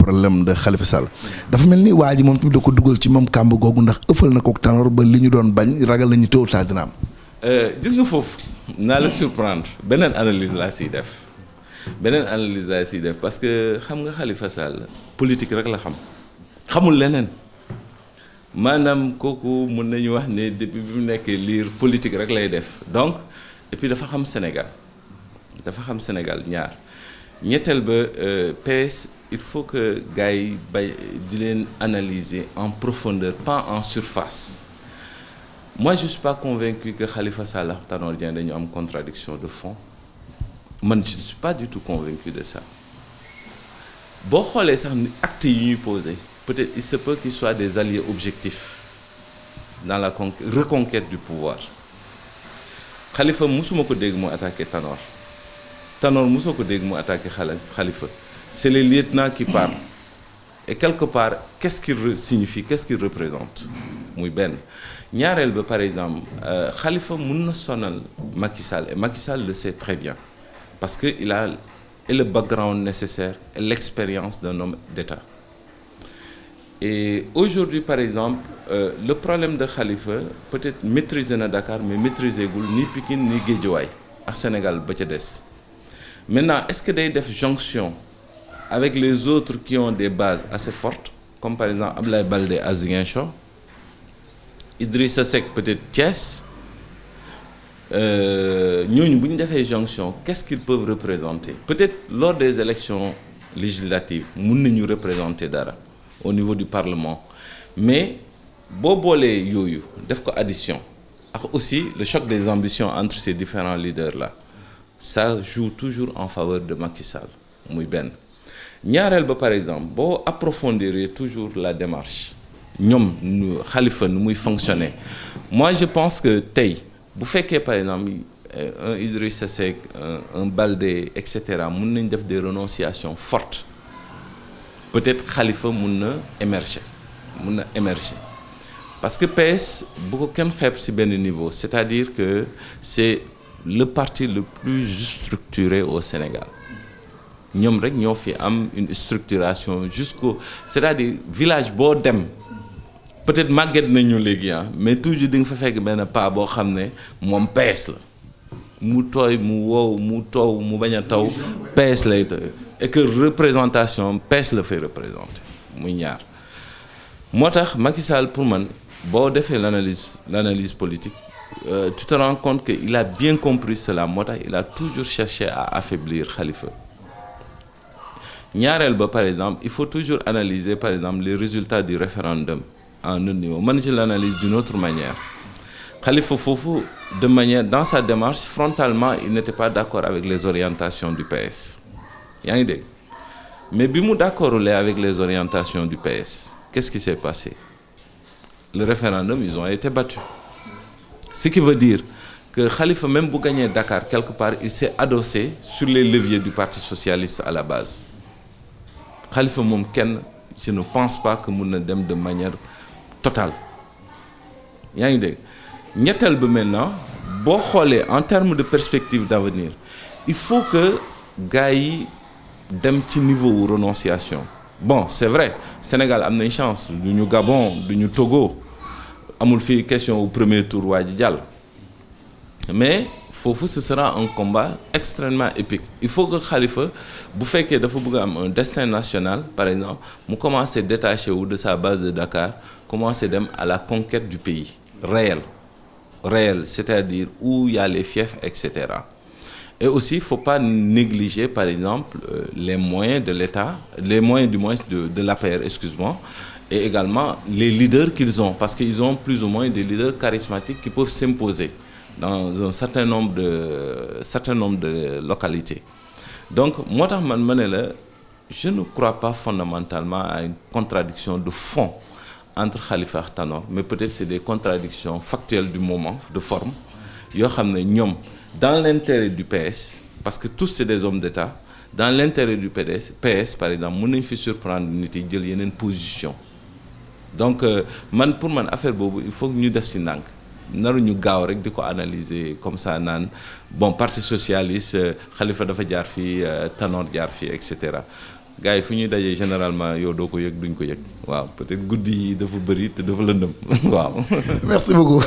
problème de Khalifa Sall dafa mel ni waa ji moom tamit da ko dugal ci moom kàmb googu ndax ëffal na ko Tanor ba li ñu doon bañ ragal nañu tôt ou tard dina am. gis nga foofu naa la surprendre beneen analyse laa siy def parce que xam nga Khalifa Sall politique rek la xamul leneen maanaam kooku mën nañu wax ne depuis bi mu nekkee liir politique rek lay def donc et puis dafa xam Sénégal ñaar ñetteel ba PS il faut que gars yi di leen analyser en profondeur pas en surface. Moi je suis pas convaincu que Khalifa Sall ak Tanor Dieng dañu am contradiction de fond man je ne suis pas du tout convaincu de ça boo xoolee sax ni actes yi ñuy posé peut-être il se peut qu'ils soient des alliés objectifs dans la reconquête du pouvoir Khalifa musuma ko dégg mu attaqué Tanor musoo ko dégg mu attaqué Khalifa c'est les lieutenants qui parlent et quelque part qu'est-ce qu'il signifie qu'est-ce qu'il représente muy benn ñaareel ba par exemple Khalifa mun na sonal Macky Sall et Macky Sall le sait très bien parce que il a le background nécessaire et l'expérience d'un homme d'État et aujourd'hui par exemple le problème de Khalifa peut-être maîtriser na Dakar mais maîtriser gul ni Pikine ni Guédiawaye ak Sénégal ba ca des maintenant est-ce que day def jonction avec les autres qui ont des bases assez fortes comme par exemple Abdoulaye Baldé à Ziguinchor Idrissa Seck peut-être Thiès ñooñu bu ñu defee jonction qu'est-ce qu'ils peuvent représenter peut-être lors des élections législatives mun nañu représenter dara au niveau du Parlement mais boo boolee yooyu def ko addition ak aussi le choc des ambitions entre ces différents leaders là ça joue toujours en faveur de Macky Sall muy benn ñaareel ba par exemple boo approfondir toujours la démarche ñoom nu Khalifa nu muy fonctionner moi je pense que tey bu fekkee par exemple un Idrissa Seck un Baldé et cetera mun nañ def des renonciations fortes peut-être Khalifa mun na émerger parce que PS bu ko kenn xeeb ci benn niveau c'est-à-dire que c'est le parti le plus structuré au Sénégal ñoom rek ñoo fi am une structuration c'est-à-dire village boo dem peut-être màgget nañu léegi mais toujours di nga fa fekk benn pas boo xam ne moom PS la mu tooy mu wow mu taw mu bañ a taw PS lay tooy et que représentation PS la fay représenter muy ñaar moo tax Macky Sall pour man boo defee l'analyse politique tu te rends compte que il a bien compris cela moo tax il a toujours cherché à affaiblir Khalifa ñaareel ba par exemple il faut toujours analyser par exemple les résultats du référendum à un autre niveau man je l'analyse d'une autre manière Khalifa foofu de manière dans sa démarche frontalement il n'était pas d'accord avec les orientations du PS yaa ngi dégg mais bi mu d'accordul avec les orientations du PS qu'est-ce qui s'est passé le référendum ils ont été battus ce qui veut dire que Khalifa même bu gagné Dakar quelque part il s'est adossé sur les leviers du Parti socialiste à la base Khalifa moom kenn je ne pense pas que mun na dem de manière totale yaa ngi dégg ñetteel ba maintenant boo xoolee en termes de perspective d'avenir il faut que gars yi dem ci niveau wu renonciation bon c'est vrai Sénégal am nañ chance du ñu Gabon du ñu Togo amul fii question au premier tour waa ji jàll mais foofu ce sera un combat extrêmement épique il faut que Khalifa bu fekkee dafa bëgg a am un destin national par exemple mu commencer détacher wu de sa base de Dakar commencer dem à la conquête du pays réel c'est-à-dire où il y a les fiefs etc et aussi il faut pas négliger par exemple les moyens de l'État les moyens du moins de l'APR excuse-moi et également les leaders qu'ils ont parce qu'ils ont plus ou moins des leaders charismatiques qui peuvent s'imposer dans un certain nombre de localités donc moo tax man ma ne la je ne crois pas fondamentalement à une contradiction de fond entre Khalifa ak Tanor mais peut-être c'est des contradictions factuelles du moment de forme yoo xam ne ñoom dans l'intérêt du PS parce que tous c'est des hommes d'État dans l'intérêt du PS par exemple mën nañ fi surprendre nit yi jël yeneen position donc pour man affaire boobu il faut que ñu def ci ndànk naruñu gaaw rek di ko analyser comme ça naan bon parti socialiste Khalifa dafa jaar fii Tanor jaar fii et cetera gars yi fu ñuy dajee généralement yow doo ko yëg duñ ko yëg waaw peut-être guddi yi dafa bëri te dafa lëndëm waaw. merci beaucoup.